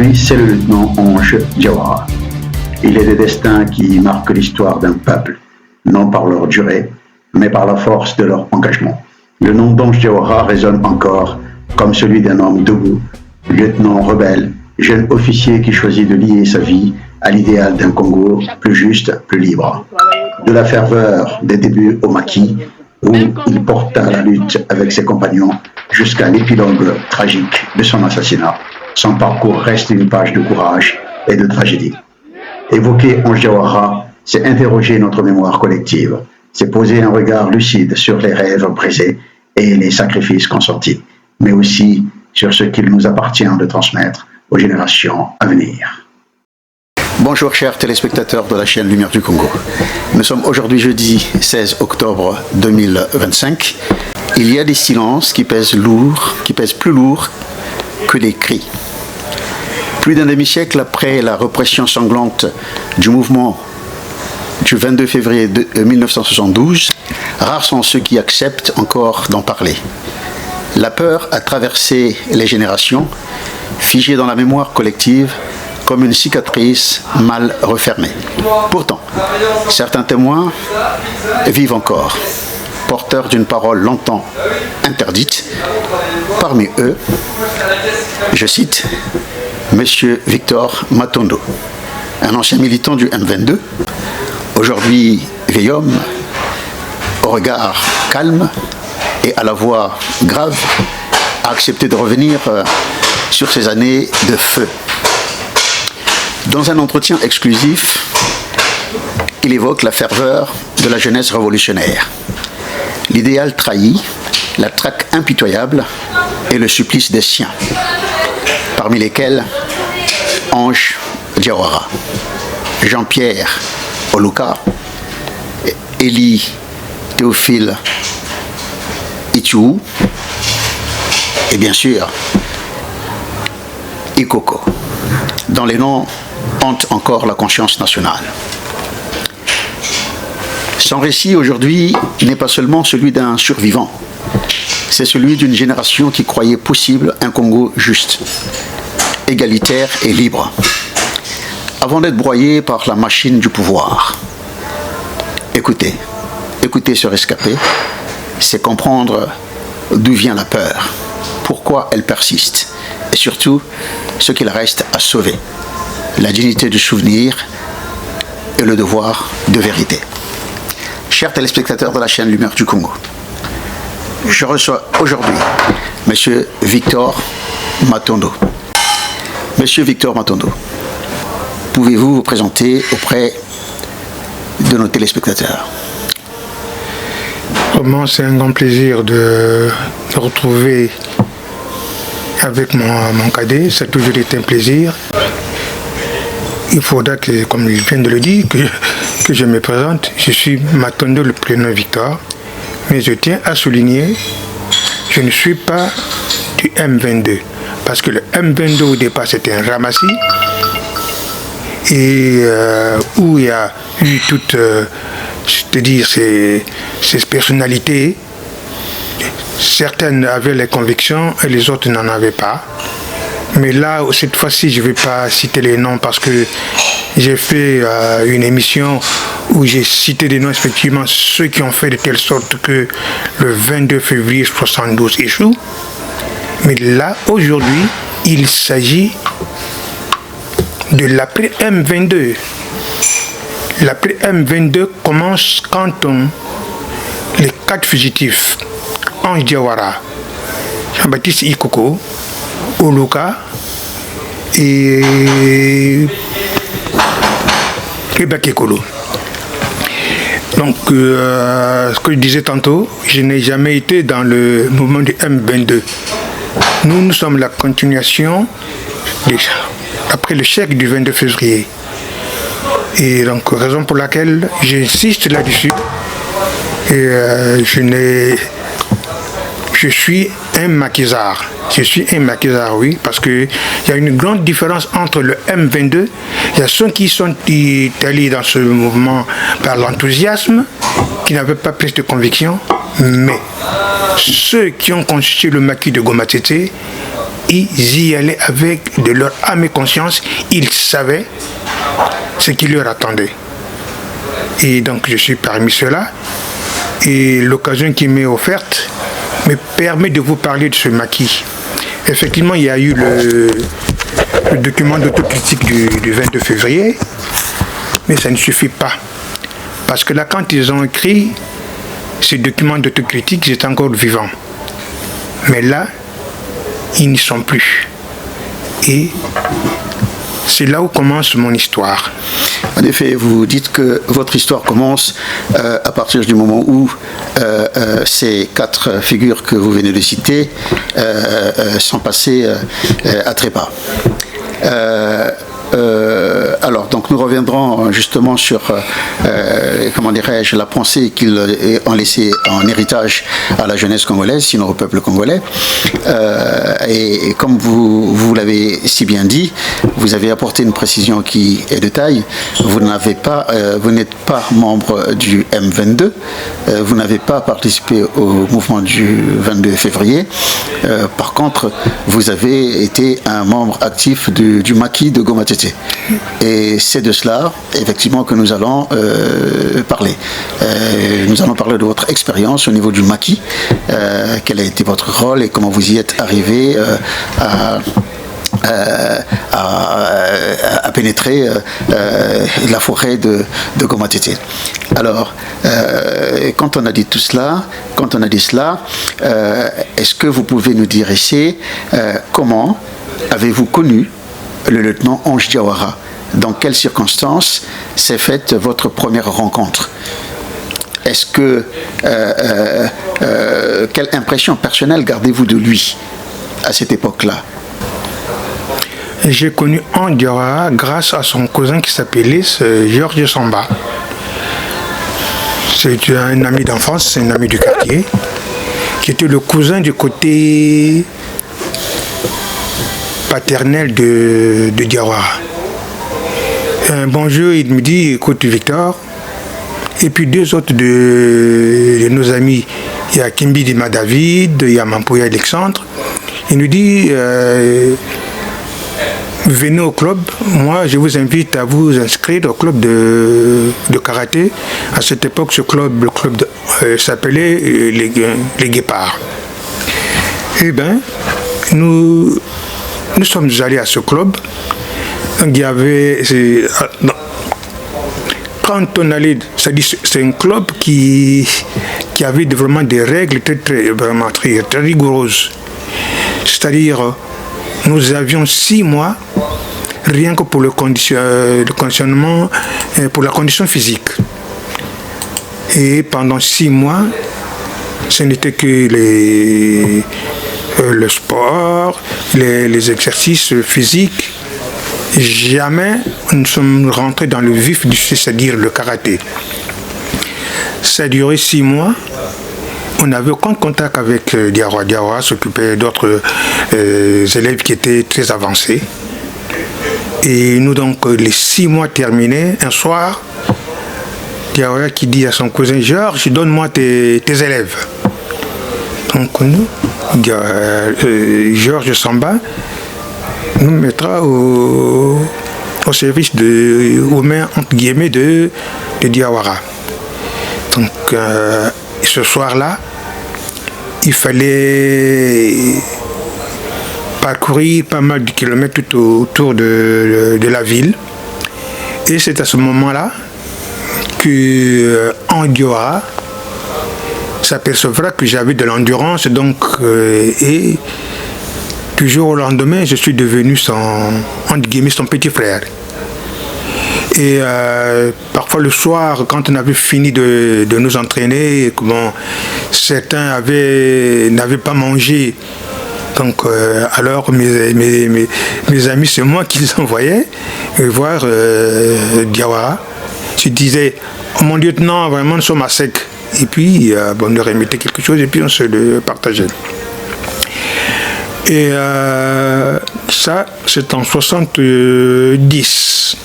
Lui, c'est le lieutenant Onge Diawara. Il est des destins qui marquent l'histoire d'un peuple, non par leur durée, mais par la force de leur engagement. Le nom d'Onge Diawara résonne encore comme celui d'un homme debout, lieutenant rebelle, jeune officier qui choisit de lier sa vie à l'idéal d'un Congo plus juste, plus libre. De la ferveur des débuts au maquis, où il porta la lutte avec ses compagnons jusqu'à l'épilogue tragique de son assassinat. Son parcours reste une page de courage et de tragédie. Évoquer Onge Diawara, c'est interroger notre mémoire collective, c'est poser un regard lucide sur les rêves brisés et les sacrifices consentis, mais aussi sur ce qu'il nous appartient de transmettre aux générations à venir. Bonjour chers téléspectateurs de la chaîne Lumière du Congo. Nous sommes aujourd'hui jeudi 16 octobre 2025. Il y a des silences qui pèsent plus lourd que les cris. Plus d'un demi-siècle après la répression sanglante du mouvement du 22 février 1972, rares sont ceux qui acceptent encore d'en parler. La peur a traversé les générations, figée dans la mémoire collective comme une cicatrice mal refermée. Pourtant, certains témoins vivent encore, porteurs d'une parole longtemps interdite. Parmi eux, je cite, Monsieur Victor Matondo, un ancien militant du M22, aujourd'hui vieil homme, au regard calme et à la voix grave, a accepté de revenir sur ces années de feu. Dans un entretien exclusif, il évoque la ferveur de la jeunesse révolutionnaire, l'idéal trahi, la traque impitoyable et le supplice des siens, parmi lesquels Onge Diawara, Jean-Pierre Oluka, Élie Théophile Ithiou et bien sûr Ikoko, dont les noms hantent encore la conscience nationale. Son récit aujourd'hui n'est pas seulement celui d'un survivant, c'est celui d'une génération qui croyait possible un Congo juste, égalitaire et libre, avant d'être broyé par la machine du pouvoir. Écoutez ce rescapé, c'est comprendre d'où vient la peur, pourquoi elle persiste, et surtout ce qu'il reste à sauver, la dignité du souvenir et le devoir de vérité. Chers téléspectateurs de la chaîne Lumière du Congo, je reçois aujourd'hui Monsieur Victor Matondo. Monsieur Victor Matondo, pouvez-vous vous présenter auprès de nos téléspectateurs? Vraiment, c'est un grand plaisir de me retrouver avec mon cadet. Ça a toujours été un plaisir. Il faudra que, comme il vient de le dire, que je me présente. Je suis Matondo, le prénom Victor. Mais je tiens à souligner, je ne suis pas du M22. Parce que le M22 au départ c'était un ramassis. Et où il y a eu toutes, c'est-à-dire ces personnalités. Certaines avaient les convictions et les autres n'en avaient pas. Mais là, cette fois-ci, je ne vais pas citer les noms parce que j'ai fait une émission où j'ai cité des noms, effectivement, ceux qui ont fait de telle sorte que le 22 février 1972 échoue. Mais là, aujourd'hui, il s'agit de l'après M22. L'après M22 commence quand les 4 fugitifs, Onge Diawara, Jean-Baptiste Ikoko, Oluka et Bakekolo. Donc, ce que je disais tantôt, je n'ai jamais été dans le mouvement du M22. Nous sommes la continuation après le chèque du 22 février. Et donc, raison pour laquelle j'insiste là-dessus. Et je suis un maquisard. Je suis un maquisard, oui, parce qu'il y a une grande différence entre le M22. Il y a ceux qui sont allés dans ce mouvement par l'enthousiasme, qui n'avaient pas plus de conviction, mais ceux qui ont constitué le maquis de Goma Tété, ils y allaient avec de leur âme et conscience. Ils savaient ce qui leur attendait. Et donc je suis parmi ceux-là. Et l'occasion qui m'est offerte me permet de vous parler de ce maquis. Effectivement, il y a eu le document d'autocritique du 22 février, mais ça ne suffit pas. Parce que là, quand ils ont écrit ces documents d'autocritique, ils étaient encore vivants. Mais là, ils n'y sont plus. Et c'est là où commence mon histoire. En effet, vous dites que votre histoire commence à partir du moment où ces 4 figures que vous venez de citer sont passées à trépas. Alors, donc nous reviendrons justement sur, comment dirais-je, la pensée qu'ils ont laissée en héritage à la jeunesse congolaise, sinon au peuple congolais. Et comme vous l'avez si bien dit, vous avez apporté une précision qui est de taille. Vous n'êtes pas membre du M22, vous n'avez pas participé au mouvement du 22 février. Par contre, vous avez été un membre actif du maquis de Goma Tete. Et c'est de cela, effectivement, que nous allons parler. Nous allons parler de votre expérience au niveau du maquis, quel a été votre rôle et comment vous y êtes arrivé à pénétrer la forêt de Goma Tete. Alors, quand on a dit tout cela, est-ce que vous pouvez nous dire ici comment avez-vous connu le lieutenant Ange Diawara? Dans quelles circonstances s'est faite votre première rencontre? Est-ce que quelle impression personnelle gardez-vous de lui à cette époque-là? J'ai connu Ange Diawara grâce à son cousin qui s'appelait Georges Samba. C'est un ami d'enfance, c'est un ami du quartier, qui était le cousin du côté paternel de Diawara. Un bon jour, il me dit, écoute Victor, et puis 2 autres de nos amis, il y a Kimbi Dima David, il y a Mampouya Alexandre, il nous dit, venez au club, moi je vous invite à vous inscrire au club de karaté. À cette époque, le club s'appelait les Guépards. Eh bien, nous sommes allés à ce club. Donc, il y avait... Quand on allait... C'est un club qui avait vraiment des règles très rigoureuses. C'est-à-dire, nous avions 6 mois rien que pour le conditionnement, pour la condition physique. Et pendant 6 mois, ce n'était que le sport, les exercices physiques. Jamais nous sommes rentrés dans le vif du sujet, c'est-à-dire le karaté. Ça a duré 6 mois. On n'avait aucun contact avec Diawara. Diawara s'occupait d'autres élèves qui étaient très avancés. Et nous, donc, les 6 mois terminés, un soir, Diawara qui dit à son cousin Georges, donne-moi tes élèves. Donc, nous, Georges Samba nous mettra au service aux mains, entre guillemets, de Diawara. Donc, ce soir-là, il fallait parcourir pas mal de kilomètres tout autour de la ville. Et c'est à ce moment-là que Diawara s'apercevra que j'avais de l'endurance. Donc, et du jour au lendemain, je suis devenu son petit frère. Et parfois le soir, quand on avait fini de nous entraîner, certains n'avaient pas mangé. Donc alors mes amis, c'est moi qui les envoyais voir Diawara. Je disais, oh, mon lieutenant, vraiment nous sommes à sec. Et puis on leur remettait quelque chose et puis on se le partageait. Et ça, c'est en 70.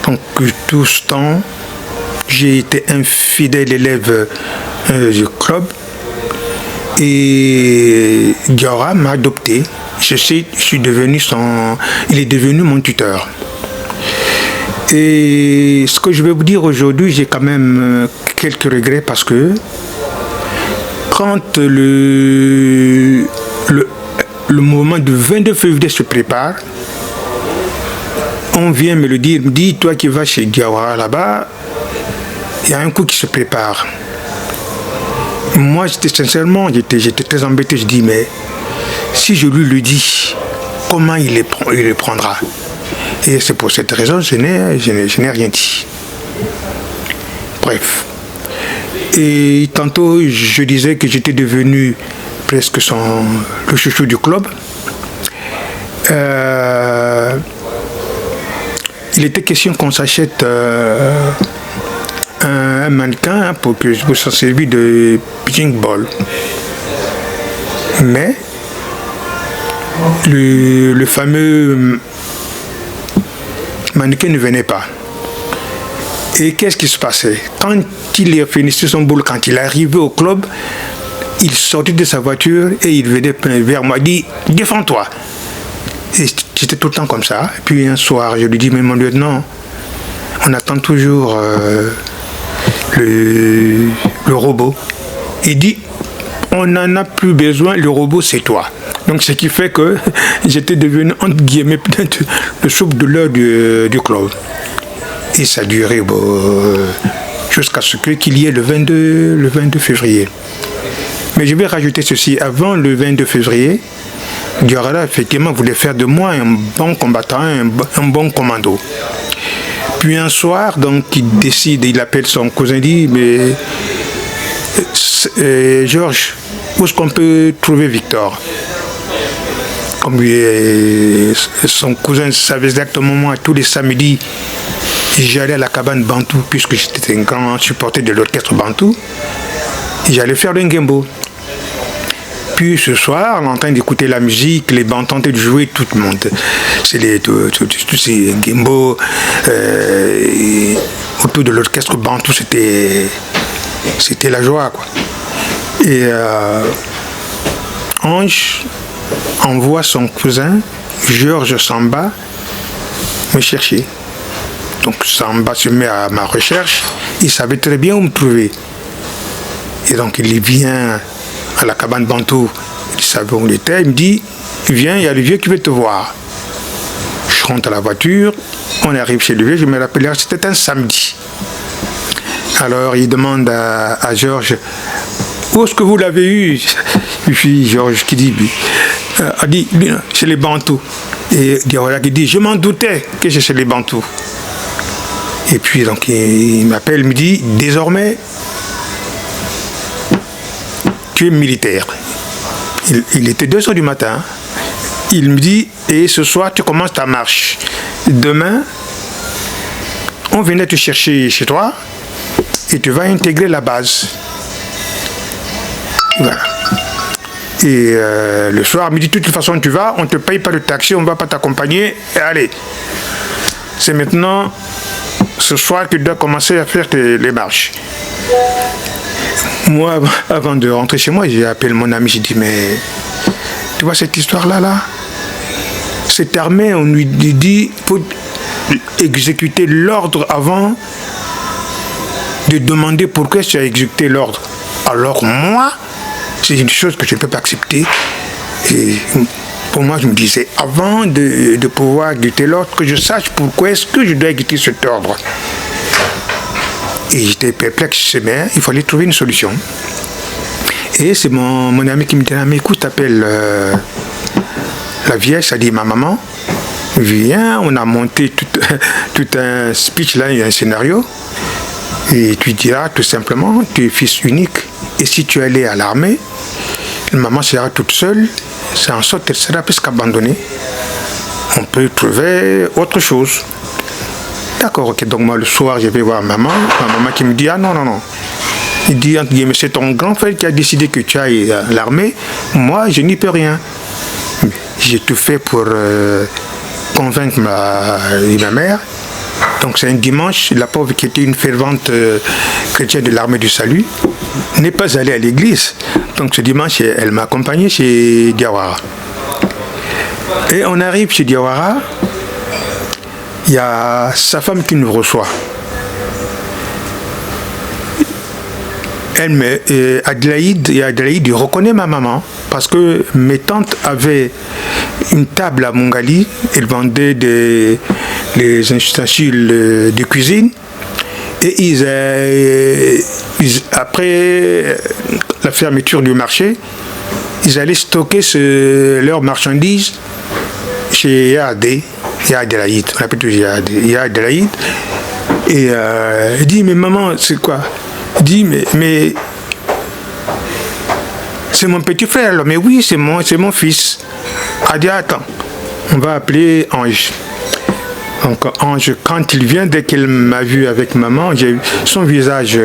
Donc tout ce temps, j'ai été un fidèle élève du club et Diawara m'a adopté il est devenu mon tuteur. Et ce que je vais vous dire aujourd'hui, j'ai quand même quelques regrets parce que quand le moment du 22 février se prépare, on vient me le dire, me dit, toi qui vas chez Diawara là-bas, il y a un coup qui se prépare. Moi, j'étais très embêté. Je dis, mais si je lui le dis, comment il le prendra? Et c'est pour cette raison que je n'ai rien dit. Bref. Et tantôt, je disais que j'étais devenu presque le chouchou du club. Il était question qu'on s'achète un mannequin pour s'en servir de pitching ball. Mais le fameux mannequin ne venait pas. Et qu'est-ce qui se passait? Quand il finissait son boulot, quand il arrivait au club, il sortait de sa voiture et il venait vers moi, il dit « Défends-toi ». Et j'étais tout le temps comme ça. Et puis un soir, je lui dis « Mais mon lieutenant, on attend toujours le robot ». Il dit « On n'en a plus besoin, le robot c'est toi ». Donc ce qui fait que j'étais devenu entre guillemets peut-être le soupe de l'heure du club. Et ça a duré jusqu'à ce qu'il y ait le 22 février. Mais je vais rajouter ceci, avant le 22 février, Diawara effectivement voulait faire de moi un bon combattant, un bon commando. Puis un soir, donc il appelle son cousin, il dit, mais Georges, où est-ce qu'on peut trouver Victor? Comme son cousin savait exactement moi, tous les samedis, j'allais à la cabane Bantou, puisque j'étais un grand supporter de l'orchestre Bantou, et j'allais faire le Ngembo. Puis ce soir, en train d'écouter la musique, les bandes tentaient de jouer, tout le monde. C'est tous ces Ngembo, autour de l'orchestre Bantou, c'était la joie, quoi. Et Ange envoie son cousin, Georges Samba, me chercher. Donc Samba se met à ma recherche, il savait très bien où me trouver. Et donc il vient à la cabane Bantou, il savait où il était, il me dit, viens, il y a le vieux qui veut te voir. Je rentre à la voiture, on arrive chez le vieux, je me rappelle, c'était un samedi. Alors il demande à Georges, où est-ce que vous l'avez eu? Et puis Georges qui dit, a dit, chez les Bantous. Et Diawara qui dit, je m'en doutais que c'est chez les Bantous. Et puis donc il m'appelle, il me dit, désormais, tu es militaire. Il était 2h du matin. Il me dit, et ce soir tu commences ta marche. Demain, on venait te chercher chez toi et tu vas intégrer la base. Voilà. Et le soir, il me dit, de toute façon, tu vas, on ne te paye pas de taxi, on ne va pas t'accompagner. Et allez, c'est maintenant, ce soir, que tu dois commencer à faire les marches. Moi, avant de rentrer chez moi, j'ai appelé mon ami, j'ai dit, mais tu vois cette histoire-là, cette armée, on lui dit, il faut exécuter l'ordre avant de demander pourquoi tu as exécuté l'ordre. Alors moi, c'est une chose que je ne peux pas accepter. Et pour moi, je me disais, avant de pouvoir exécuter l'ordre, que je sache pourquoi est-ce que je dois exécuter cet ordre. Et j'étais perplexe, mais il fallait trouver une solution. Et c'est mon ami qui me dit, mais écoute, t'appelles la vieille, ça dit ma maman, viens, on a monté tout un speech là, il y a un scénario. Et tu diras tout simplement, tu es fils unique. Et si tu es allé à l'armée, maman sera toute seule, c'est en sorte qu'elle sera presque abandonnée. On peut trouver autre chose. D'accord, ok, donc moi le soir je vais voir ma maman qui me dit, ah non. Il dit, entre guillemets, c'est ton grand frère qui a décidé que tu ailles à l'armée, moi je n'y peux rien. J'ai tout fait pour convaincre ma mère. Donc c'est un dimanche, la pauvre qui était une fervente chrétienne de l'armée du salut n'est pas allée à l'église. Donc ce dimanche, elle m'a accompagné chez Diawara. Et on arrive chez Diawara, il y a sa femme qui nous reçoit. Adélaïde reconnaît ma maman parce que mes tantes avaient une table à Mongali, elles vendaient les ustensiles de cuisine et après la fermeture du marché, ils allaient stocker leurs marchandises chez Adélaïde, on l'appelle toujours Adélaïde. Et il dit, mais maman, c'est quoi? Il dit, mais c'est mon petit frère, alors. Mais oui, c'est mon fils. Elle dit, attends, on va appeler Ange. Donc Ange, quand il vient, dès qu'il m'a vu avec maman, son visage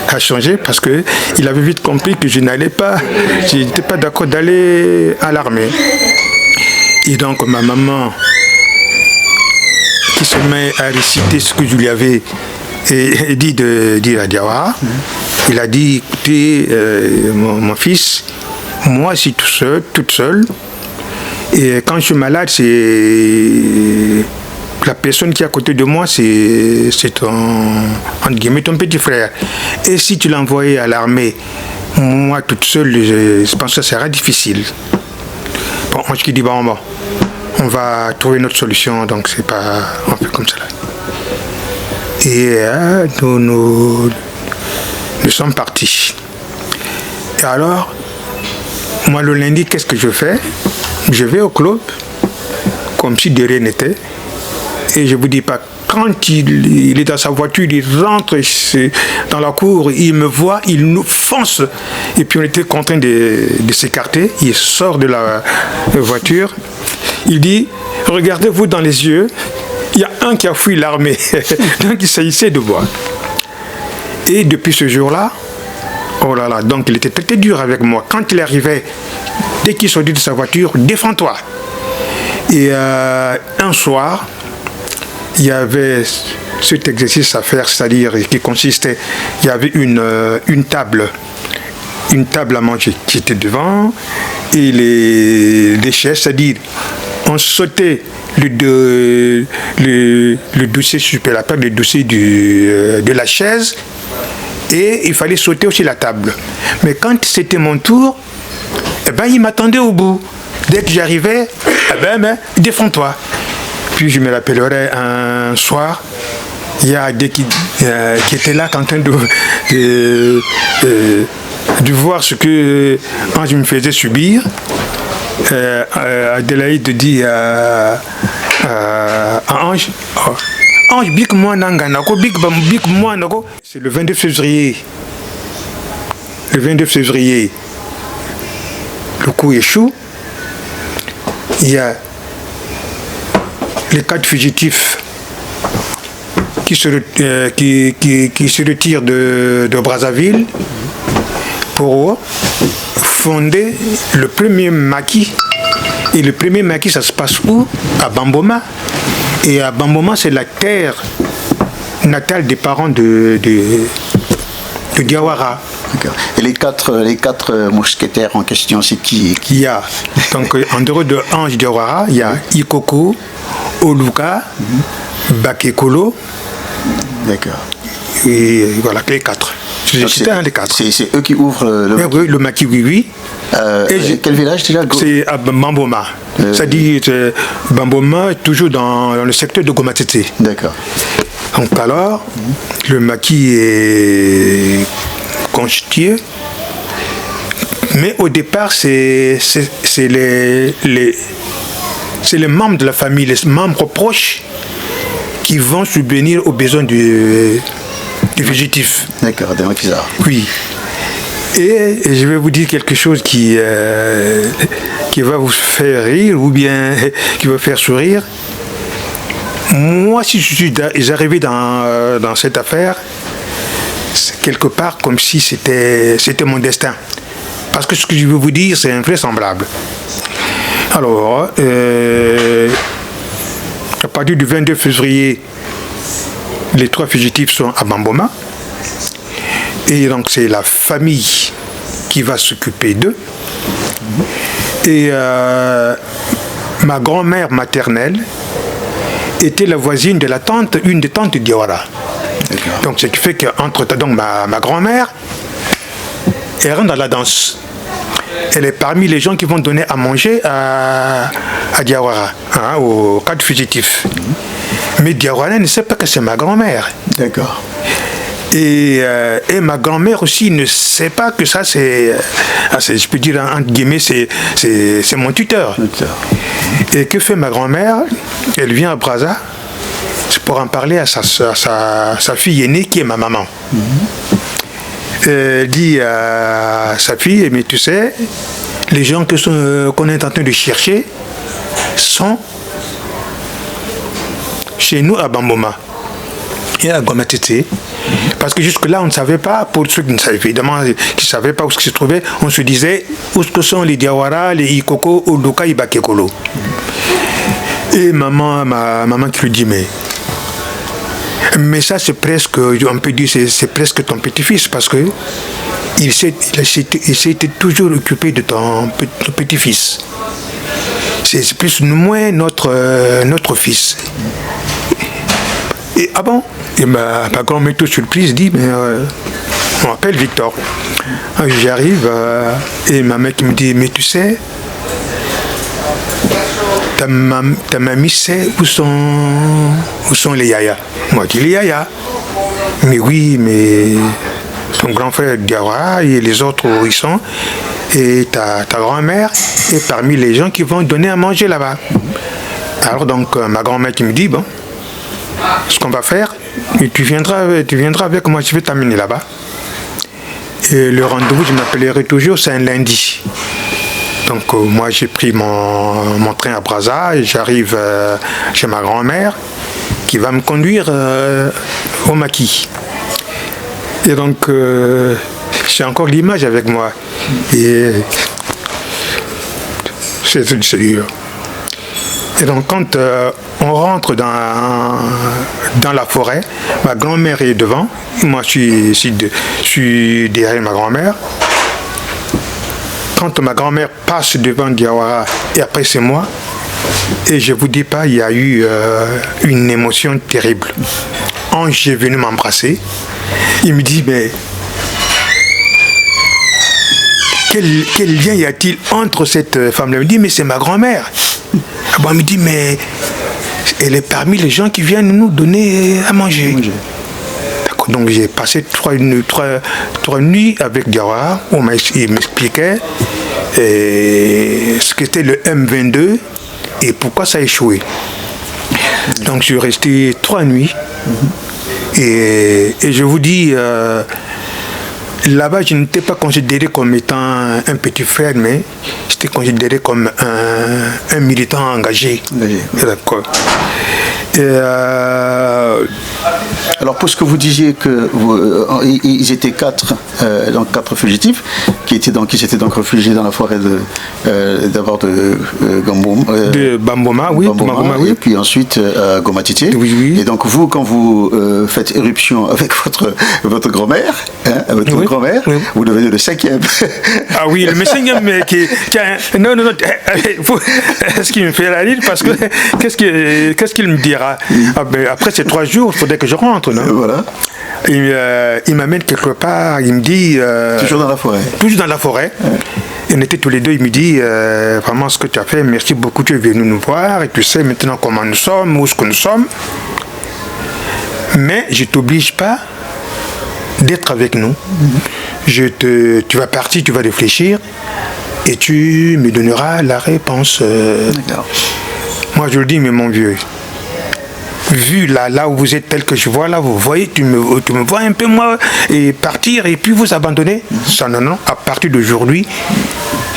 a changé parce qu'il avait vite compris que je n'allais pas, je n'étais pas d'accord d'aller à l'armée. Et donc ma maman, qui se met à réciter ce que je lui avais dit à Diawara, il a dit, écoutez, mon fils, moi je suis toute seule, et quand je suis malade, c'est la personne qui est à côté de moi, c'est entre guillemets ton petit frère. Et si tu l'envoyais à l'armée, moi toute seule, je pense que ça sera difficile. Bon, moi je dis, bon, on va trouver notre solution, donc c'est pas, on fait comme ça. Et nous sommes partis. Et alors, moi le lundi, qu'est-ce que je fais? Je vais au club, comme si de rien n'était. Et je vous dis pas, quand il est dans sa voiture, il rentre dans la cour, il me voit, il nous fonce. Et puis on était contraint de s'écarter. Il sort de la voiture. Il dit, regardez-vous dans les yeux, il y a un qui a fui l'armée. Donc il s'agissait de moi. Et depuis ce jour-là, oh là là, donc il était très dur avec moi. Quand il arrivait, dès qu'il sortait de sa voiture, défends-toi. Et un soir, il y avait cet exercice à faire, c'est-à-dire qui consistait, il y avait une table à manger qui était devant et les chaises, c'est-à-dire on sautait le dossier supérieur, le dossier de la chaise, et il fallait sauter aussi la table. Mais quand c'était mon tour, eh ben, il m'attendait au bout. Dès que j'arrivais, eh ben, défends-toi. Puis je me rappellerai un soir, il y a des qui étaient là en train de voir ce que Ange me faisait subir. Adélaïde dit à Ange, Ange, big moi nanganako, big moi nako. C'est le 22 février. Le 22 février, le coup échoue. Il y a les 4 fugitifs qui se retirent de Brazzaville pour fonder le premier maquis. Et le premier maquis, ça se passe où? À Bamboma. Et à Bamboma, c'est la terre natale des parents de Diawara. Et les quatre mousquetaires en question, c'est qui? Il y a, donc en dehors de Ange Diawara, il y a Ikoko, Oluka, Bakekolo. D'accord. Et voilà, les 4. C'était un des 4. C'est eux qui ouvrent le maquis, oui. Quel village déjà? C'est à Bamboma. Ça dit Bamboma, toujours dans le secteur de Gomatete. D'accord. Donc alors, le maquis est constitué. Mais au départ, c'est les membres de la famille, les membres proches qui vont subvenir aux besoins du fugitif. D'accord, des maquisards. Oui. Et je vais vous dire quelque chose qui va vous faire rire ou bien qui va faire sourire. Moi, si j'arrivais dans cette affaire, c'est quelque part comme si c'était mon destin. Parce que ce que je veux vous dire, c'est invraisemblable. Alors, à partir du 22 février, les 3 fugitifs sont à Bamboma. Et donc, c'est la famille qui va s'occuper d'eux. Et ma grand-mère maternelle était la voisine de la tante, une des tantes Diawara. Donc ce qui fait qu'entre-temps, donc ma grand-mère, elle rentre dans la danse. Elle est parmi les gens qui vont donner à manger à Diawara, hein, au cadre fugitif. Mais Diawara ne sait pas que c'est ma grand-mère. D'accord. Et ma grand-mère aussi ne sait pas que ça c'est je peux dire entre guillemets, c'est mon tuteur. Et que fait ma grand-mère? Elle vient à Brazza pour en parler à sa fille aînée qui est ma maman. Elle dit à sa fille, mais tu sais, les gens qu'on est en train de chercher sont chez nous à Bamboma et à Gomatete. Parce que jusque-là, on ne savait pas, pour ceux qui ne savaient évidemment, qui ne savaient pas où se trouvaient, on se disait où sont les Diawara, les Ikoko, Odoka, Ibakekolo. Et ma maman qui lui dit, mais ça c'est presque, on peut dire, c'est presque ton petit-fils, parce que il s'était toujours occupé de ton petit-fils. C'est plus ou moins notre fils. Et ah bon? Et ma grand-mère toute surprise dit, mais on m'appelle Victor. J'arrive et ma mère qui me dit, mais tu sais, ta mamie sait où sont les yaya. Moi je dis les yaya. Mais oui, mais ton grand frère Diawara et les autres où ils sont, et ta grand-mère est parmi les gens qui vont donner à manger là-bas. Alors donc ma grand-mère qui me dit, bon, ce qu'on va faire, tu viendras avec moi, je vais t'amener là-bas. Et le rendez-vous, je m'appellerai toujours, c'est un lundi. Donc moi j'ai pris mon train à Brazza et j'arrive chez ma grand-mère qui va me conduire au maquis. Et donc j'ai encore l'image avec moi. Et c'est dur. Et donc quand on rentre dans la forêt, ma grand-mère est devant, moi je suis derrière ma grand-mère. Quand ma grand-mère passe devant Diawara et après c'est moi, et je vous dis pas, il y a eu une émotion terrible. Ange est venu m'embrasser, il me dit, mais quel lien y a-t-il entre cette femme-là? Il me dit, mais c'est ma grand-mère. Bon, il me dit, mais elle est parmi les gens qui viennent nous donner à manger. D'accord, donc j'ai passé trois nuits avec Diawara, où il m'expliquait ce qu'était le M22 et pourquoi ça a échoué. Donc je suis resté 3 nuits. Et je vous dis, là-bas, je n'étais pas considéré comme étant un petit frère, mais j'étais considéré comme un militant engagé. D'accord. Alors, puisque vous disiez que ils étaient 4 fugitifs qui étaient donc réfugiés dans la forêt d'abord de Gambom, de Bamboma, oui, Bamboma, oui. Et puis ensuite Gomatete. Oui. Et donc vous, quand vous faites éruption avec votre grand-mère, grand-mère, oui. Vous devenez le 5e. Ah oui, le 5e, mais non, ce qui me fait rire, parce que qu'est-ce qu'il me dira? Après ces 3 jours, il faudrait que je rentre, non? Voilà. Il m'amène quelque part, il me dit... toujours dans la forêt. Toujours dans la forêt. Ouais. On était tous les deux, il me dit, vraiment ce que tu as fait, merci beaucoup, tu es venu nous voir, et tu sais maintenant comment nous sommes, où est-ce que nous sommes. Mais je ne t'oblige pas d'être avec nous. Tu vas partir, tu vas réfléchir, et tu me donneras la réponse. D'accord. Moi, je le dis, mais mon vieux, vu là où vous êtes tel que je vois là, vous voyez, tu me vois un peu moi et partir et puis vous abandonner. Ça, non. À partir d'aujourd'hui,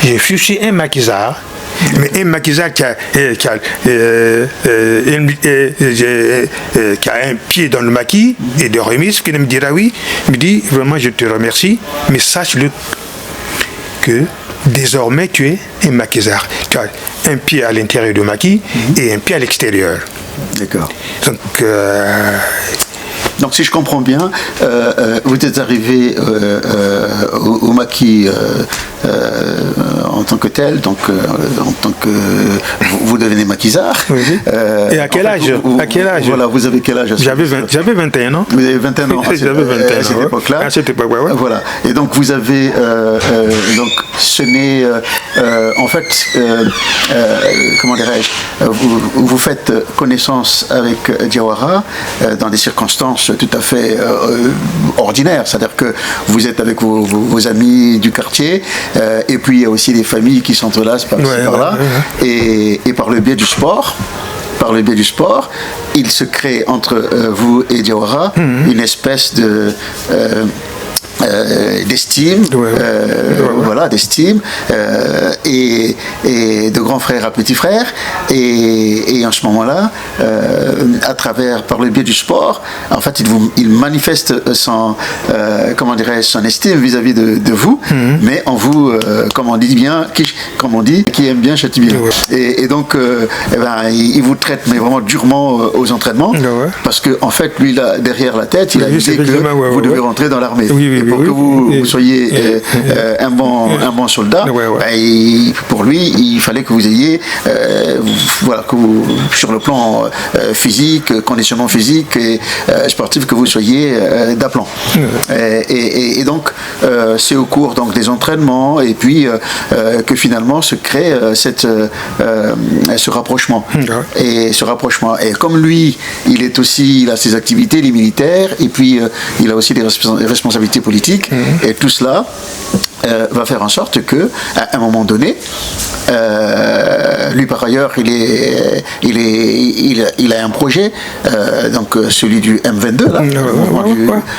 j'ai fiché un maquisard. Mais un maquisard qui a un pied dans le maquis et de remise, qui me dira oui, il me dit vraiment je te remercie, mais sache-le que désormais tu es un maquisard. Tu as un pied à l'intérieur du maquis et un pied à l'extérieur. D'accord. Donc Donc si je comprends bien, vous êtes arrivé au maquis en tant que tel, donc en tant que vous devenez maquisard. Oui. Et à quel âge? À quel âge? Voilà, vous avez quel âge? J'avais 21 ans. Vous avez 21 ans J'avais 21 à cette époque-là. À cette époque, ouais. Voilà. Et donc vous avez donc ce n'est en fait comment dirais-je, vous faites connaissance avec Diawara dans des circonstances tout à fait ordinaires, c'est-à-dire que vous êtes avec vos amis du quartier et puis il y a aussi des familles qui s'entrelacent par-ci par-là et par le biais du sport. Par le biais du sport, il se crée entre vous et Diawara une espèce de d'estime, voilà, d'estime et de grand frère à petit frère et en ce moment-là, à travers par le biais du sport, en fait, il manifeste son comment dirais-je, son estime vis-à-vis de vous, mais en vous, comme on dit bien, qui aime bien châtie bien. Et donc, il vous traite mais vraiment durement aux entraînements, parce que en fait, lui là, derrière la tête, il a dit que vous devez rentrer dans l'armée. Pour que vous soyez un bon soldat, pour lui, il fallait que vous ayez, voilà, que vous, sur le plan physique, conditionnement physique et sportif, que vous soyez d'aplomb. Et donc, c'est au cours donc, des entraînements et puis que finalement se crée ce rapprochement. Et ce rapprochement. Et comme lui, il a ses activités, il est militaire, et puis il a aussi des responsabilités politiques. Et tout cela va faire en sorte que, à un moment donné, lui par ailleurs, il a un projet, donc celui du M22, là,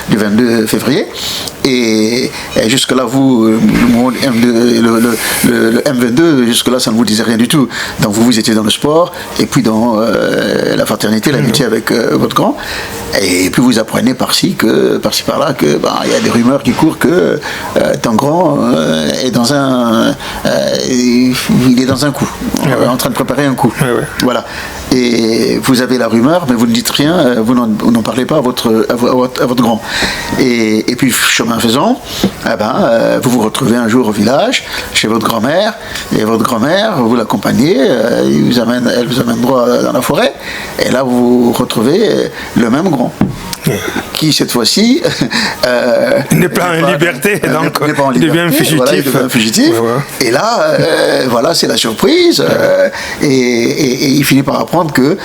du 22 février. Et jusque-là, vous, le M22, jusque-là, ça ne vous disait rien du tout. Donc vous étiez dans le sport, et puis dans la fraternité, l'amitié avec votre grand. Et puis vous apprenez par-ci par-là que il y a des rumeurs qui courent que ton grand est dans un coup, en train de préparer un coup. Voilà. Et vous avez la rumeur, mais vous ne dites rien, vous n'en parlez pas à votre grand. Et puis chemin faisant, vous vous retrouvez un jour au village chez votre grand-mère, et votre grand-mère, vous l'accompagnez, elle vous amène droit dans la forêt, et là vous retrouvez le même grand. Qui cette fois-ci n'est pas en liberté, donc il devient fugitif. Voilà, il devient fugitif. Et là, voilà, c'est la surprise. Et il finit par apprendre que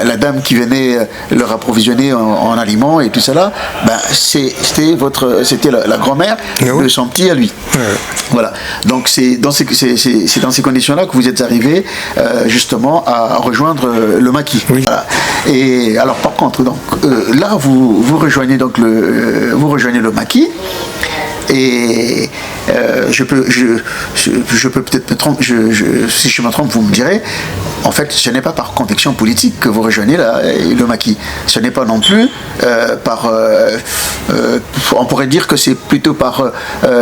la dame qui venait leur approvisionner en aliments et tout cela, c'était la grand-mère de son petit à lui. Voilà. Donc c'est dans ces conditions-là que vous êtes arrivé justement à rejoindre le maquis. Voilà. Et alors par contre, donc là vous rejoignez donc le maquis. Et je peux peut-être me tromper, si je me trompe, vous me direz, en fait, ce n'est pas par conviction politique que vous rejoignez le maquis. Ce n'est pas non plus par... on pourrait dire que c'est plutôt par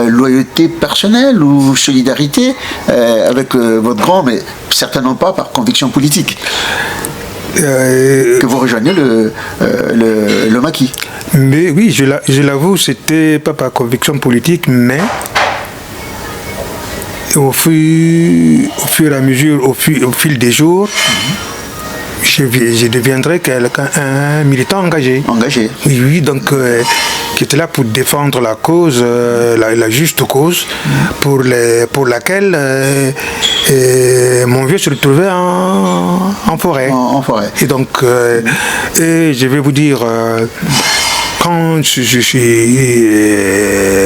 loyauté personnelle ou solidarité avec votre grand, mais certainement pas par conviction politique. Que vous rejoignez le maquis. Mais oui, je l'avoue, c'était pas par conviction politique, mais au fur et à mesure, au fil des jours, je deviendrai un militant engagé. Oui, donc qui était là pour défendre la cause, la juste cause, pour laquelle mon vieux se retrouvait en forêt. En forêt. Et donc, et je vais vous dire, quand je suis,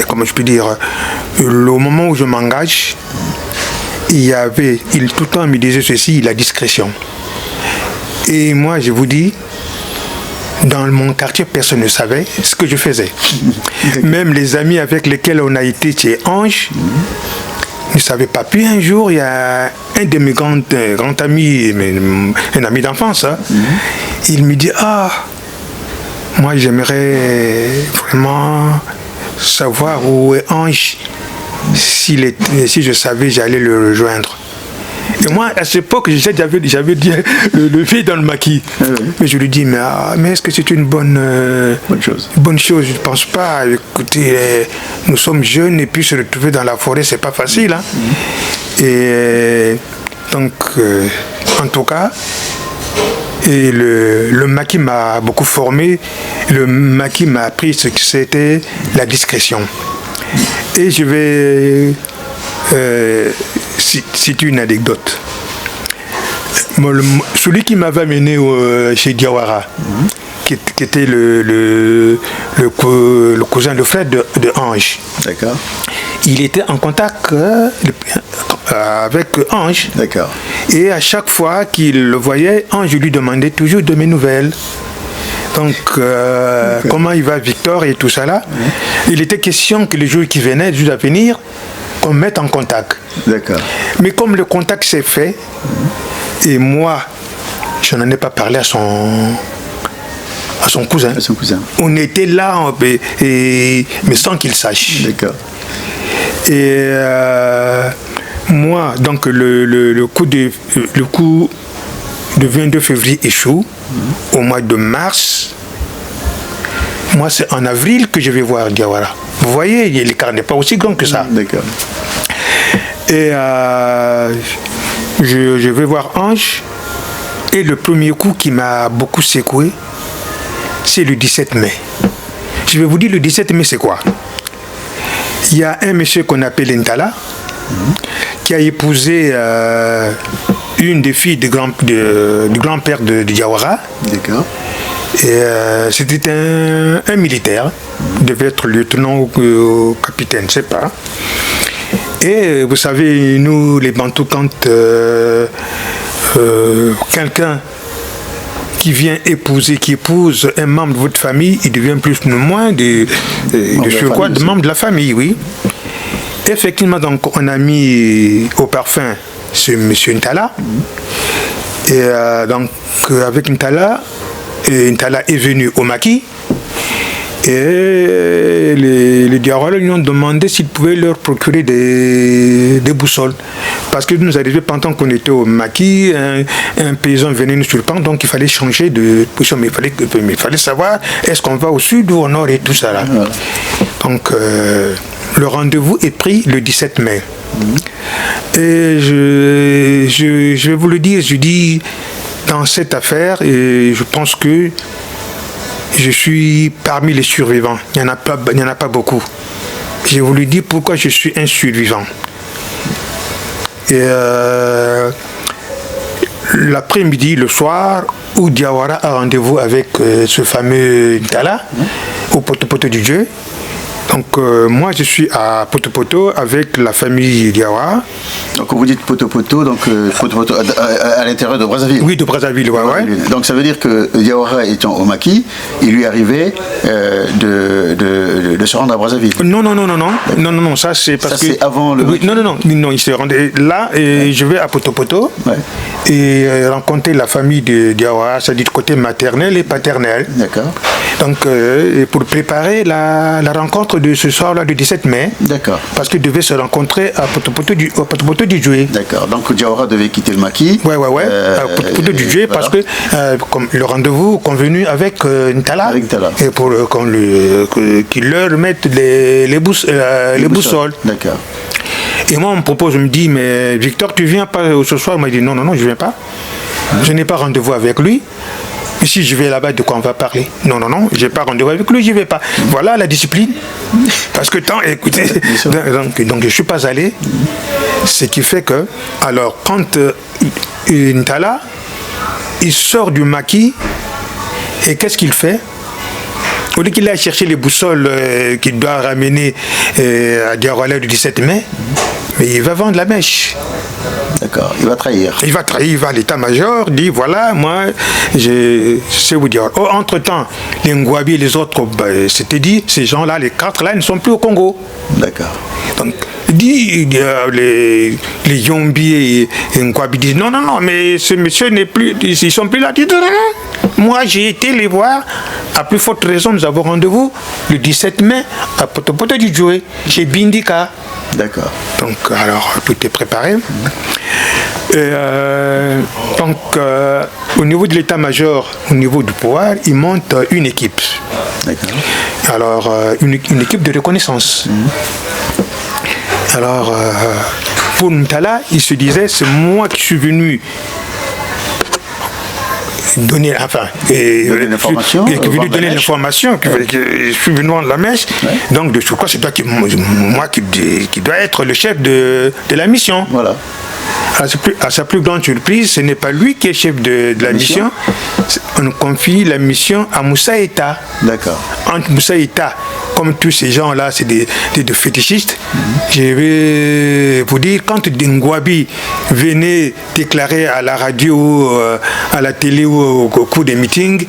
comment je peux dire, le moment où je m'engage, tout le temps me disait ceci, la discrétion. Et moi, je vous dis, dans mon quartier, personne ne savait ce que je faisais. Même les amis avec lesquels on a été chez Ange ne savaient pas. Puis un jour, il y a un de mes grands amis, un ami d'enfance, il me dit, moi j'aimerais vraiment savoir où est Ange. Si je savais, j'allais le rejoindre. Et moi, à cette époque, j'avais dit le pied dans le maquis. Mais je lui dis, mais est-ce que c'est une bonne chose? Bonne chose, je ne pense pas. Écoutez, nous sommes jeunes et puis se retrouver dans la forêt, c'est pas facile. Hein. Et donc, en tout cas, et le maquis m'a beaucoup formé. Le maquis m'a appris ce que c'était la discrétion. Et je vais citer une anecdote. Celui qui m'avait amené chez Diawara, qui était le cousin, le frère de Ange. D'accord. Il était en contact avec Ange. D'accord. Et à chaque fois qu'il le voyait, Ange lui demandait toujours de mes nouvelles. Donc, comment il va Victor et tout ça là. Il était question que le jour qui venait, le jour à venir, qu'on mette en contact. D'accord. Mais comme le contact s'est fait, et moi, je n'en ai pas parlé à son cousin. À son cousin. On était là, mais sans qu'il sache. D'accord. Et moi, donc le coup de 22 février échoue. Au mois de mars, moi c'est en avril que je vais voir Diawara. Vous voyez, l'écart n'est pas aussi grand que ça. D'accord. Et je vais voir Ange. Et le premier coup qui m'a beaucoup secoué, c'est le 17 mai. Je vais vous dire le 17 mai c'est quoi? Il y a un monsieur qu'on appelle Ntala, qui a épousé une des filles du grand-père de Diawara. D'accord. Et c'était un militaire, il devait être lieutenant ou capitaine, je ne sais pas. Et vous savez, nous les Bantous, quand quelqu'un qui vient qui épouse un membre de votre famille, il devient plus ou moins de membre de la famille, oui. Effectivement, donc, on a mis au parfum ce monsieur Ntala. Et donc, avec Ntala est venu au maquis. Et les Diawara lui ont demandé s'ils pouvaient leur procurer des boussoles. Parce que nous arrivait pendant qu'on était au maquis, un paysan venait nous surprendre, donc il fallait changer de position. Mais il fallait savoir, est-ce qu'on va au sud ou au nord et tout ça là. Ouais. Donc, le rendez-vous est pris le 17 mai. Et je vais vous le dire, je dis, dans cette affaire, et je pense que je suis parmi les survivants. Il n'y en a pas beaucoup. Je vais vous le dire pourquoi je suis un survivant. Et l'après-midi, le soir, où Diawara a rendez-vous avec ce fameux Ntala, au Poto-Poto du Dieu. Donc moi je suis à Poto-Poto avec la famille Diawara. Donc vous dites Poto-Poto, donc Poto-Poto à l'intérieur de Brazzaville. Oui, de Brazzaville, ouais. Donc ça veut dire que Diawara étant au maquis, il lui arrivait de se rendre à Brazzaville. Non, ça c'est parce que... Ça c'est avant le... Oui, non, il se rendait là et je vais à Poto-Poto et rencontrer la famille de Diawara, c'est-à-dire côté maternel et paternel. D'accord. Donc pour préparer la rencontre de ce soir-là du 17 mai. D'accord. Parce qu'ils devaient se rencontrer à Poto-Poto du Djoué. D'accord. Donc Diawara devait quitter le maquis. Ouais. À Poto-Poto du Djoué, voilà. Parce que comme le rendez-vous convenu avec Ntala. Avec Ntala. Et pour qu'il leur mette les boussoles. D'accord. Et moi, on me propose, on me dit, mais Victor, tu viens pas ce soir? Il m'a dit, non, je viens pas. Je n'ai pas rendez-vous avec lui. Et si je vais là-bas, de quoi on va parler? Non, j'ai pas rendez-vous avec lui, j'y vais pas. Voilà la discipline. Parce que écoutez, donc je suis pas allé. Ce qui fait que, alors, quand Ntala, il sort du maquis, et qu'est-ce qu'il fait? Au lieu qu'il aille chercher les boussoles qu'il doit ramener à Diawara du 17 mai, mais il va vendre la mèche. D'accord, il va trahir. Il va à l'état-major, dit voilà, moi, je sais vous dire. Oh, entre-temps, les Ngwabi et les autres, c'était dit, ces gens-là, les 4 là, ils ne sont plus au Congo. D'accord. Donc, les Yombi et Ngwabi disent non, mais ce monsieur n'est plus, ils ne sont plus là. Dit, non. Moi, j'ai été les voir, à plus forte raison, nous avons rendez-vous le 17 mai à Poto-Poto du Djoué, chez Bindika. D'accord. Donc, alors, tout est préparé. Donc, au niveau de l'état-major, au niveau du pouvoir, il monte une équipe. D'accord. Alors, une équipe de reconnaissance. Alors, pour Mtala, il se disait, c'est moi qui suis venu donner l'information, je suis venu rendre la mèche. Ouais. Donc de ce quoi c'est toi qui dois être le chef de la mission. Voilà. À sa plus grande surprise, ce n'est pas lui qui est chef de la mission. On confie la mission à Moussa Etta. D'accord. Entre Moussa Etta, comme tous ces gens-là, c'est des fétichistes. Je vais vous dire, quand Ngouabi venait déclarer à la radio, à la télé ou au cours des meetings,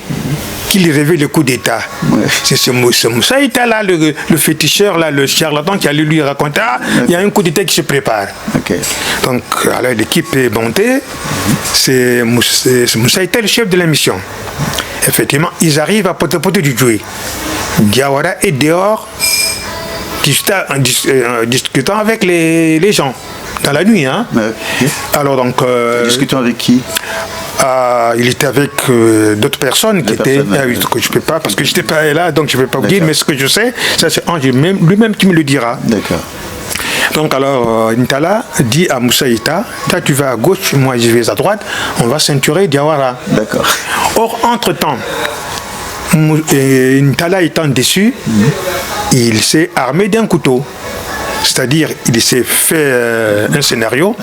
qu'il rêvait le coup d'État. Ouais. C'est Moussa Etta, là, le féticheur, là, le charlatan qui allait lui raconter, il y a un coup d'État qui se prépare. Okay. Donc, alors l'équipe est montée, c'est Moussa Etta le chef de la mission. Effectivement, ils arrivent à Poto du Djoué. Diawara est dehors, discutant avec les gens, dans la nuit. Hein. Okay. Alors donc... discutant avec qui? Il était avec d'autres personnes que je peux pas, parce que je n'étais pas là, donc je ne peux pas vous dire, mais ce que je sais, ça c'est Ange lui-même qui me le dira. D'accord. Donc alors, Ntala dit à Moussa Etta, toi tu vas à gauche, moi je vais à droite, on va ceinturer Diawara. D'accord. Or, entre-temps, Ntala étant déçu, il s'est armé d'un couteau. C'est-à-dire, il s'est fait un scénario,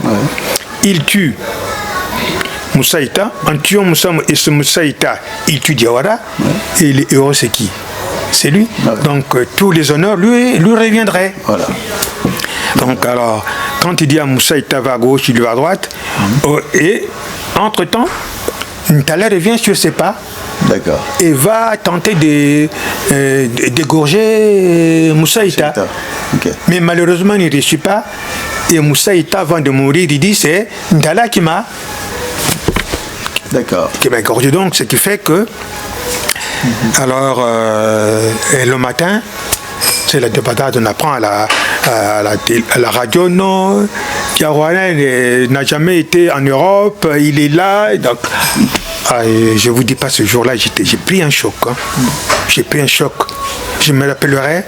il tue Moussa Etta, en tuant Moussa Etta, il tue Diawara, et le héros c'est qui? C'est lui. Donc tous les honneurs lui reviendraient. Voilà. Donc alors, quand il dit à Moussa Etta va à gauche, il va à droite, et entre-temps, Ntala revient sur ses pas. D'accord. Et va tenter d'égorger Moussa Etta. Okay. Mais malheureusement, il ne réussit pas. Et Moussa Etta, avant de mourir, il dit c'est Ntala qui m'a égorgé. Donc, ce qui fait que alors le matin, c'est la débandade, on apprend à la radio, non, Diawara n'a jamais été en Europe, il est là. Donc, je ne vous dis pas, ce jour-là, j'ai pris un choc. Hein. J'ai pris un choc. Je me rappellerai,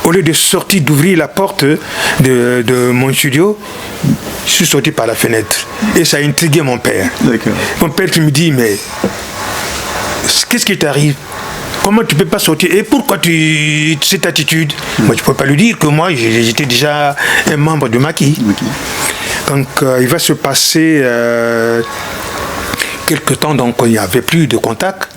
au lieu de sortir, d'ouvrir la porte de mon studio, je suis sorti par la fenêtre. Et ça a intrigué mon père. D'accord. Mon père qui me dit, mais qu'est-ce qui t'arrive? Comment tu ne peux pas sortir? Et pourquoi cette attitude? Moi, je ne peux pas lui dire que moi, j'étais déjà un membre du maquis. Donc, il va se passer quelques temps, donc il n'y avait plus de contact.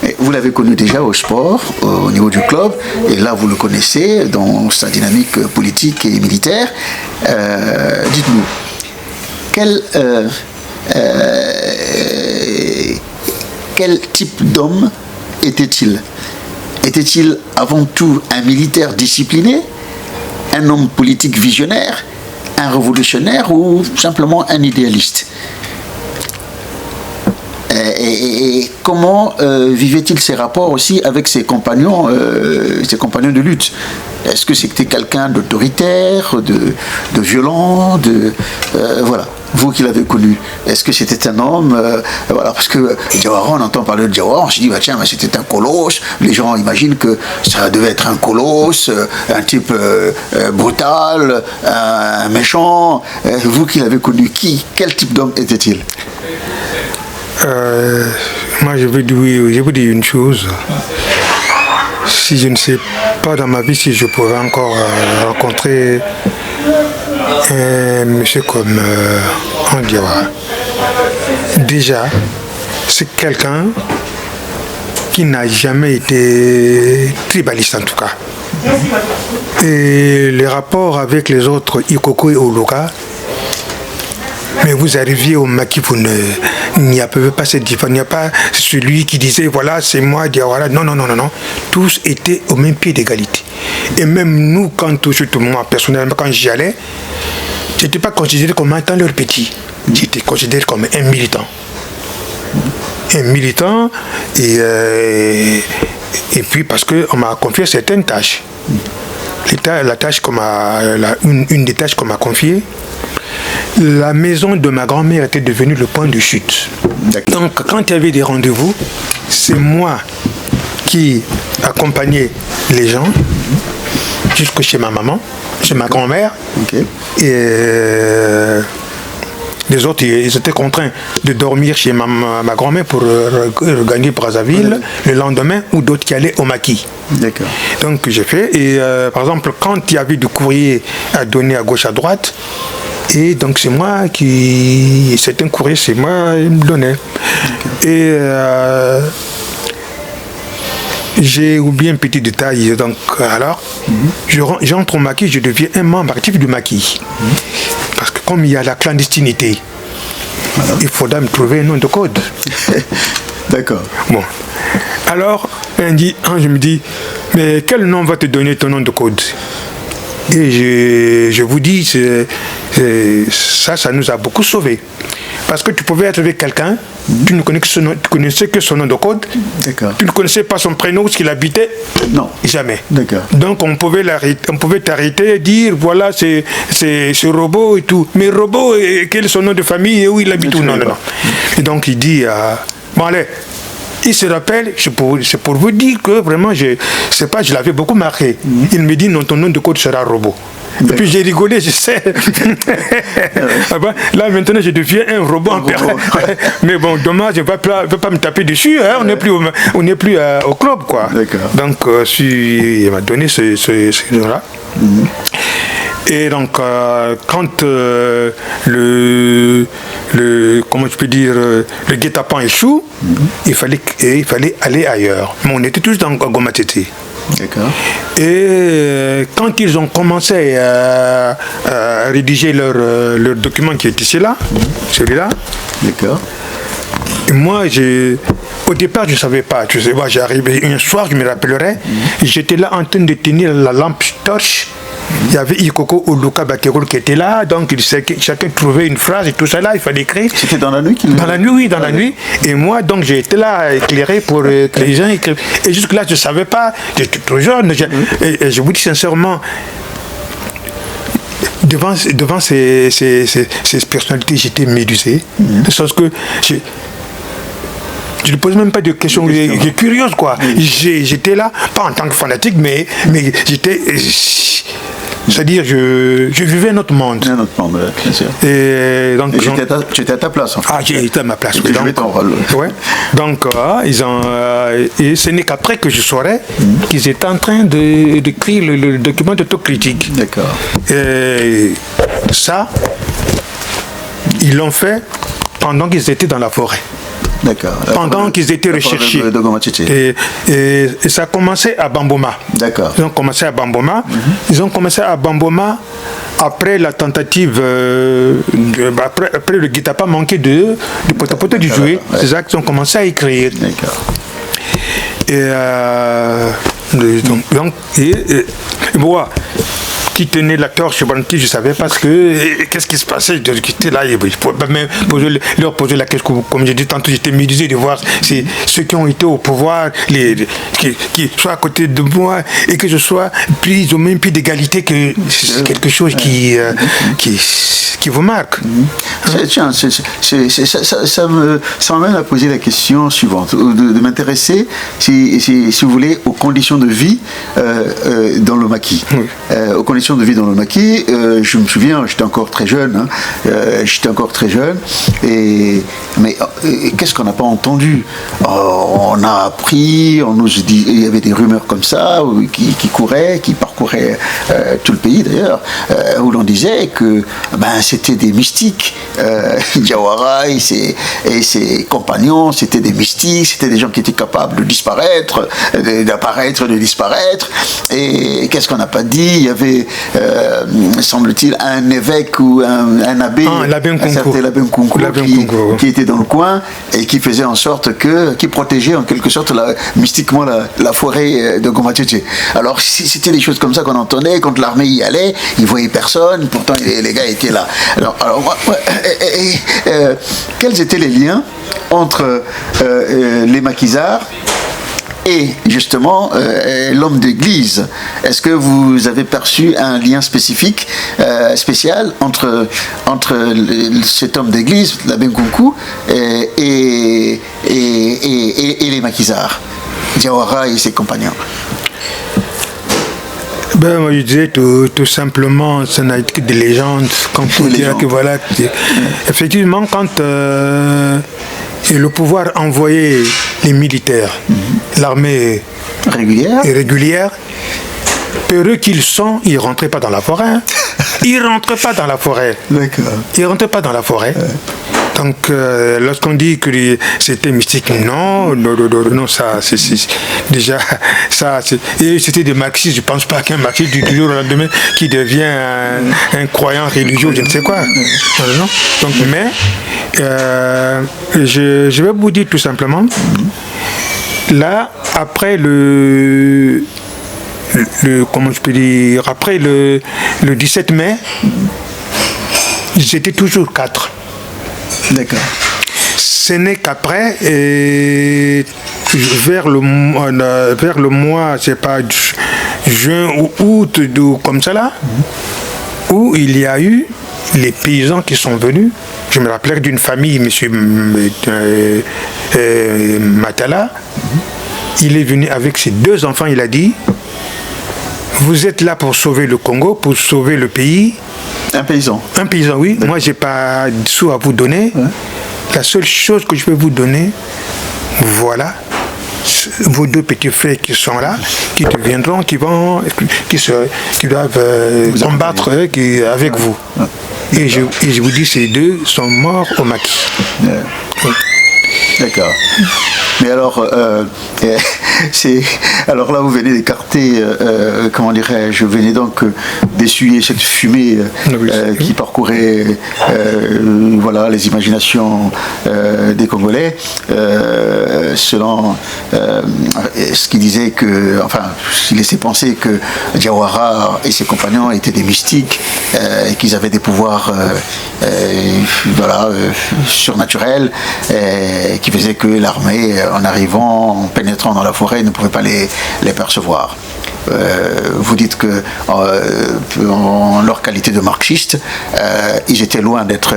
Et vous l'avez connu déjà au sport, au niveau du club, et là, vous le connaissez dans sa dynamique politique et militaire. Dites-nous, quel type d'homme était-il? Était-il avant tout un militaire discipliné, un homme politique visionnaire, un révolutionnaire ou simplement un idéaliste? Et comment vivait-il ses rapports aussi avec ses compagnons de lutte? Est-ce que c'était quelqu'un d'autoritaire, de violent, voilà, vous qui l'avez connu, est-ce que c'était un homme, voilà, parce que Diawara, on entend parler de Diawara, on se dit, bah, tiens, mais c'était un colosse, les gens imaginent que ça devait être un colosse, un type brutal, un méchant, vous qui l'avez connu, quel type d'homme était-il? Moi, je vous dis une chose. Si je ne sais pas dans ma vie si je pourrais encore rencontrer un monsieur comme Diawara. Déjà, c'est quelqu'un qui n'a jamais été tribaliste en tout cas. Et les rapports avec les autres Ikoko et Oloka, mais vous arriviez au maquis, il n'y a pas cette différence. Il n'y a pas celui qui disait, voilà, c'est moi, Diawara. Non. Tous étaient au même pied d'égalité. Et même nous, surtout moi, personnellement, quand j'y allais, je n'étais pas considéré comme un leur petit. J'étais considéré comme un militant. Un militant, et puis parce qu'on m'a confié certaines tâches. Une des tâches qu'on m'a confiées, la maison de ma grand-mère était devenue le point de chute. Donc, quand il y avait des rendez-vous, c'est moi qui accompagnais les gens jusque chez ma maman, chez ma grand-mère. Okay. Et les autres, ils étaient contraints de dormir chez ma grand-mère pour regagner Brazzaville le lendemain, ou d'autres qui allaient au maquis. D'accord. Donc j'ai fait, et par exemple, quand il y avait du courrier à donner à gauche, à droite, et donc c'est moi qui... C'est un courrier, c'est moi qui me donnait. Et j'ai oublié un petit détail. Donc alors, j'entre au maquis, je deviens un membre actif du maquis. Parce que comme il y a la clandestinité, il faudra me trouver un nom de code. D'accord. Bon. Alors, je me dis, mais quel nom va te donner ton nom de code? Et je vous dis, ça nous a beaucoup sauvés. Parce que tu pouvais être avec quelqu'un, tu ne connaissais que son nom de code. D'accord. Tu ne connaissais pas son prénom, où il habitait. Non. Jamais. D'accord. Donc on pouvait t'arrêter et dire, voilà, c'est Robot et tout. Mais Robot, quel est son nom de famille et où il habite? Non. Et donc il dit, bon allez, il se rappelle, c'est pour vous dire que vraiment, je l'avais beaucoup marqué. Il me dit, non, ton nom de code sera Robot. Et puis j'ai rigolé, je sais. Là maintenant je deviens un robot en période. Mais bon, dommage, je ne vais pas me taper dessus, hein. On n'est plus au club, quoi. Donc il m'a donné ce nom-là. Et donc quand comment je peux dire, le guet-apens échoue, il fallait aller ailleurs. Mais on était tous dans Goma Tete. D'accord. Et quand ils ont commencé à rédiger leur document qui est ici là, celui-là. D'accord. Et moi, au départ, je ne savais pas. Tu sais, moi, j'arrivais un soir, je me rappellerai, j'étais là en train de tenir la lampe torche. Il y avait Ikoko Oluka Bakerol qui était là, donc chacun trouvait une phrase et tout ça là, il fallait écrire. C'était dans la nuit Dans la nuit, oui, dans la nuit. Et moi, donc, j'ai été là à éclairer pour que les gens écrivent. Et jusque-là, je ne savais pas, j'étais trop jeune. Et je vous dis sincèrement, devant ces personnalités, j'étais médusé. De sorte que je ne pose même pas de questions curieuses, quoi. J'étais là, pas en tant que fanatique, mais j'étais... C'est-à-dire, je vivais un autre monde. Un autre monde, bien sûr. Et donc, tu étais à ta place, en fait. Ah, j'étais à ma place. Tu jouais ton rôle. Ouais. Donc, et ce n'est qu'après que je saurais qu'ils étaient en train d'écrire le document d'autocritique. D'accord. Et ça, ils l'ont fait pendant qu'ils étaient dans la forêt. D'accord. Pendant qu'ils étaient recherchés. Et ça a commencé à Bamboma. D'accord. Ils ont commencé à Bamboma. Ils ont commencé à Bamboma après la tentative, après le guet-apens manqué de poteau du jouet. Ouais. C'est ça qu'ils ont commencé à écrire. D'accord. Et moi, qui tenait la torche, je ne savais pas qu'est-ce qui se passait. J'étais là, je pouvais même leur poser la question. Comme j'ai dit tantôt, j'étais médusé de voir ceux qui ont été au pouvoir, qui soient à côté de moi et que je sois pris au même pied d'égalité, que c'est quelque chose qui vous marque. Tiens, ça m'amène à poser la question suivante, de m'intéresser, si vous voulez, aux conditions de vie dans le maquis. Aux conditions de vie dans le maquis, je me souviens, j'étais encore très jeune, mais qu'est-ce qu'on n'a pas entendu? On a appris, on nous dit, il y avait des rumeurs comme ça qui couraient, qui parcouraient tout le pays d'ailleurs, où l'on disait que c'était des mystiques. Diawara et ses compagnons, c'était des mystiques, c'était des gens qui étaient capables de disparaître, d'apparaître, de disparaître. Et qu'est-ce qu'on n'a pas dit? Il y avait, semble-t-il, un évêque ou un abbé, un certain l'abbé Nkunku qui était dans le coin et qui faisait en sorte qui protégeait en quelque sorte mystiquement la forêt de Goma Tete. Alors c'était des choses comme ça qu'on entendait. Quand l'armée y allait, ils voyaient personne, pourtant les gars étaient là. Alors quels étaient les liens entre les maquisards et justement l'homme d'église. Est-ce que vous avez perçu un lien spécifique, spécial entre cet homme d'église, l'abbé Nkunku, et les maquisards, Diawara et ses compagnons? Moi, je disais tout simplement, ça n'a été que des légendes, comme pour dire que voilà, effectivement, quand le pouvoir envoyait les militaires, l'armée régulière, peureux qu'ils sont, ils ne rentraient pas dans la forêt. Hein. Ils ne rentraient pas dans la forêt. D'accord. Ils ne rentraient pas dans la forêt. Donc, lorsqu'on dit que c'était mystique, non, ça, c'est déjà, ça, et c'était des marxistes. Je ne pense pas qu'un marxiste du jour au lendemain qui devient un croyant religieux, je ne sais quoi. Non. Donc, mais, je vais vous dire tout simplement, là, après comment je peux dire, après le 17 mai, ils étaient toujours 4. D'accord. Ce n'est qu'après, vers le mois, je sais pas, juin ou août, comme ça là, où il y a eu les paysans qui sont venus. Je me rappelle d'une famille, M. Matala. Il est venu avec ses 2 enfants, il a dit, vous êtes là pour sauver le Congo, pour sauver le pays. Un paysan. Un paysan, oui. Moi, je n'ai pas de sous à vous donner. Ouais. La seule chose que je peux vous donner, voilà, vos 2 petits frères qui sont là, qui deviendront, qui doivent combattre avec vous. Ouais. Et je vous dis, ces 2 sont morts au maquis. Ouais. Oui. D'accord. Mais alors, alors là, vous venez d'écarter, comment dirais-je, vous venez donc d'essuyer cette fumée qui parcourait voilà, les imaginations des Congolais, selon ce qui disait que, enfin, il laissait penser que Diawara et ses compagnons étaient des mystiques, et qu'ils avaient des pouvoirs voilà, surnaturels, qui faisaient que l'armée, en arrivant, en pénétrant dans la forêt, ne pouvait pas les percevoir. Vous dites que en leur qualité de marxistes, ils étaient loin d'être